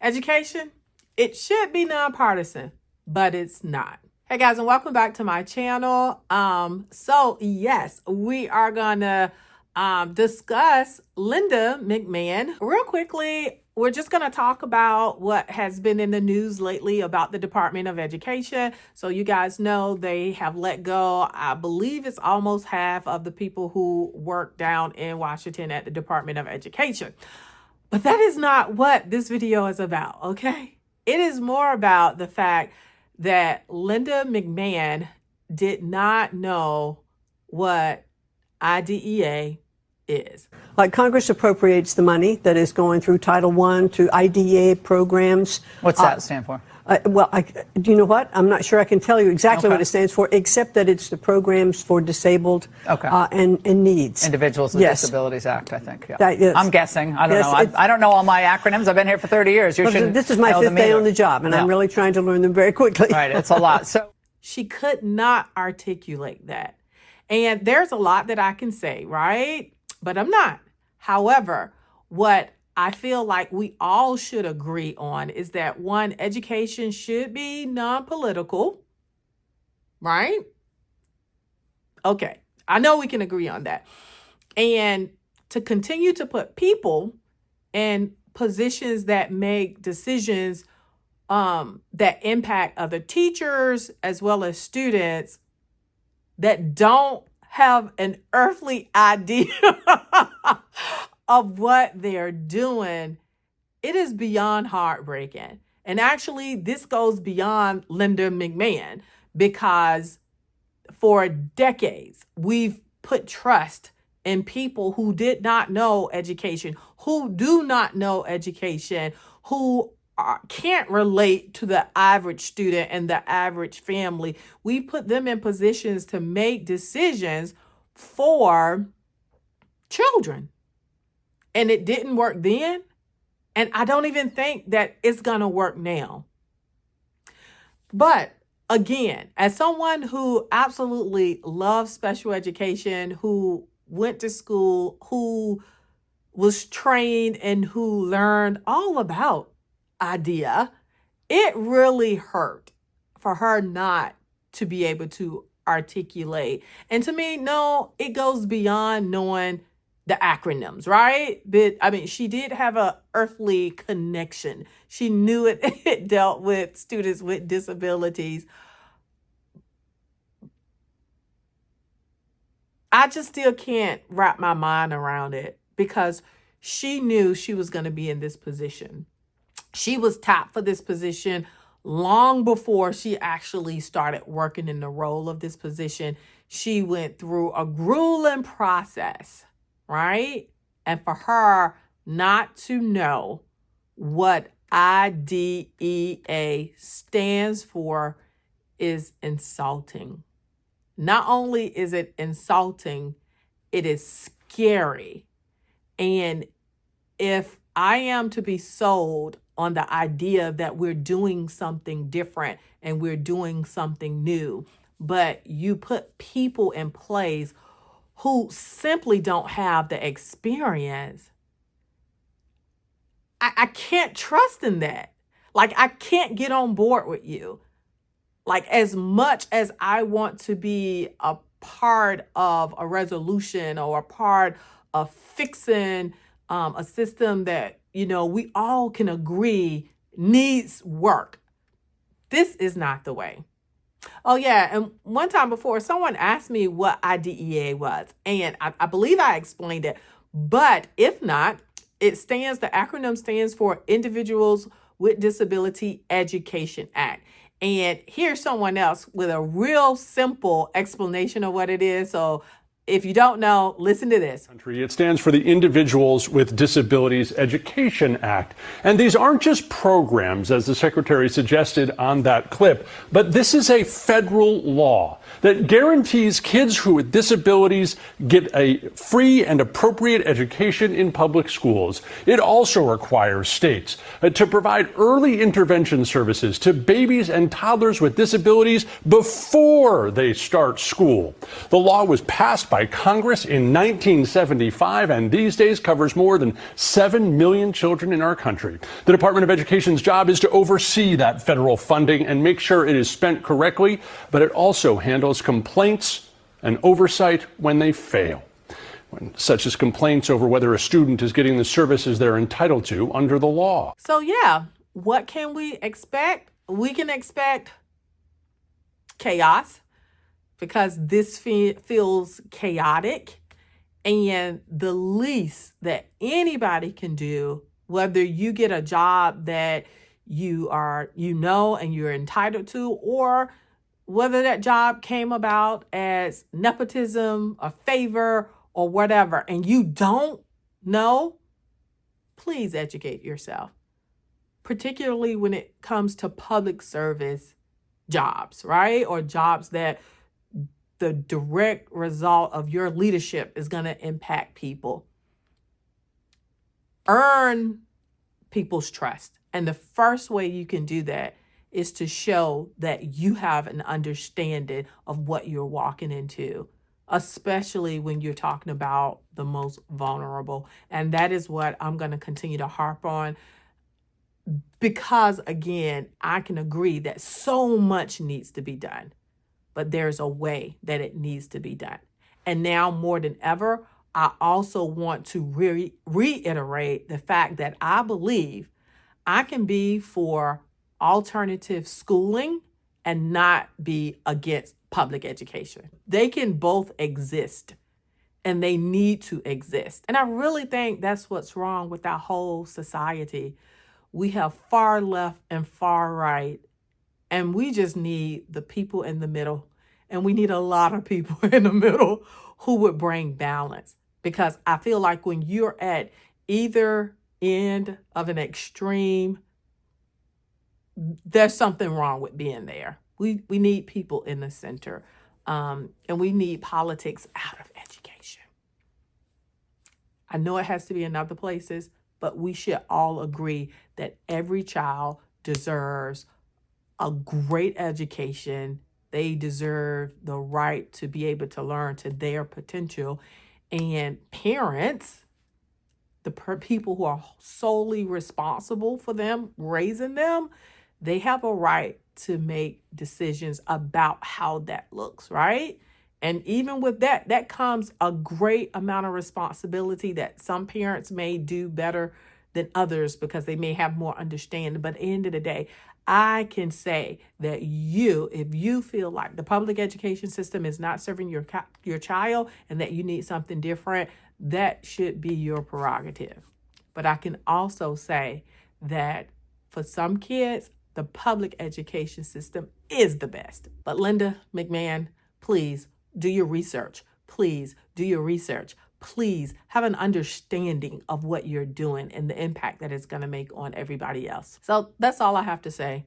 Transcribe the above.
Education, it should be nonpartisan, but it's not. Hey guys, and welcome back to my channel. So yes, we are gonna discuss Linda McMahon. Real quickly, we're just gonna talk about what has been in the news lately about the Department of Education. So you guys know they have let go, I believe it's almost half of the people who work down in Washington at the Department of Education. But that is not what this video is about, okay? It is more about the fact that Linda McMahon did not know what IDEA is. Like Congress appropriates the money that is going through Title I to IDEA programs. What's that stand for? Do you know what? I'm not sure I can tell you exactly what it stands for, except that it's the Programs for Disabled and Needs. Individuals with Disabilities Act, I think. Yeah. That is, I'm guessing. I don't know. I don't know all my acronyms. I've been here for 30 years. This is my fifth day on the job, and I'm really trying to learn them very quickly. Right, it's a lot. So she could not articulate that. And there's a lot that I can say, right? But I'm not. However, what I feel like we all should agree on is that one, education should be non-political, right? Okay, I know we can agree on that. And to continue to put people in positions that make decisions that impact other teachers as well as students that don't have an earthly idea of what they're doing, it is beyond heartbreaking. And actually, this goes beyond Linda McMahon, because for decades, we've put trust in people who did not know education, who do not know education, who can't relate to the average student and the average family. We put them in positions to make decisions for children. And it didn't work then. And I don't even think that it's going to work now. But again, as someone who absolutely loves special education, who went to school, who was trained and who learned all about IDEA, it really hurt for her not to be able to articulate. And to me, no, it goes beyond knowing the acronyms, right? But I mean, she did have an earthly connection. She knew it dealt with students with disabilities. I just still can't wrap my mind around it, because she knew she was going to be in this position. She was tapped for this position long before she actually started working in the role of this position. She went through a grueling process, right? And for her not to know what IDEA stands for is insulting. Not only is it insulting, it is scary. And if I am to be sold on the idea that we're doing something different and we're doing something new, but you put people in place who simply don't have the experience, I can't trust in that. Like, I can't get on board with you. Like, as much as I want to be a part of a resolution or a part of fixing a system that, you know, we all can agree needs work, this is not the way. Oh, yeah. And one time before, someone asked me what IDEA was, and I believe I explained it. But if not, the acronym stands for Individuals with Disability Education Act. And here's someone else with a real simple explanation of what it is. So if you don't know, listen to this. It stands for the Individuals with Disabilities Education Act. And these aren't just programs, as the secretary suggested on that clip, but this is a federal law that guarantees kids who with disabilities get a free and appropriate education in public schools. It also requires states to provide early intervention services to babies and toddlers with disabilities before they start school. The law was passed by by Congress in 1975 and these days covers more than 7 million children in our country. The Department of Education's job is to oversee that federal funding and make sure it is spent correctly, but it also handles complaints and oversight when they fail, such as complaints over whether a student is getting the services they're entitled to under the law. So yeah, what can we expect? We can expect chaos because this feels chaotic, and the least that anybody can do, whether you get a job that you know and you're entitled to, or whether that job came about as nepotism, a favor, or whatever, and you don't know, please educate yourself, particularly when it comes to public service jobs, right? Or jobs that the direct result of your leadership is going to impact people. Earn people's trust. And the first way you can do that is to show that you have an understanding of what you're walking into, especially when you're talking about the most vulnerable. And that is what I'm going to continue to harp on, because, again, I can agree that so much needs to be done, but there's a way that it needs to be done. And now more than ever, I also want to reiterate the fact that I believe I can be for alternative schooling and not be against public education. They can both exist, and they need to exist. And I really think that's what's wrong with our whole society. We have far left and far right, and we just need the people in the middle. And we need a lot of people in the middle who would bring balance. Because I feel like when you're at either end of an extreme, there's something wrong with being there. We need people in the center, and we need politics out of education. I know it has to be in other places, but we should all agree that every child deserves a great education. They deserve the right to be able to learn to their potential. And parents, the people who are solely responsible for them, raising them, they have a right to make decisions about how that looks, right? And even with that, that comes a great amount of responsibility that some parents may do better than others because they may have more understanding. But at the end of the day, I can say that if you feel like the public education system is not serving your child and that you need something different, that should be your prerogative. But I can also say that for some kids, the public education system is the best. But Linda McMahon, please do your research. Please do your research. Please have an understanding of what you're doing and the impact that it's going to make on everybody else. So that's all I have to say.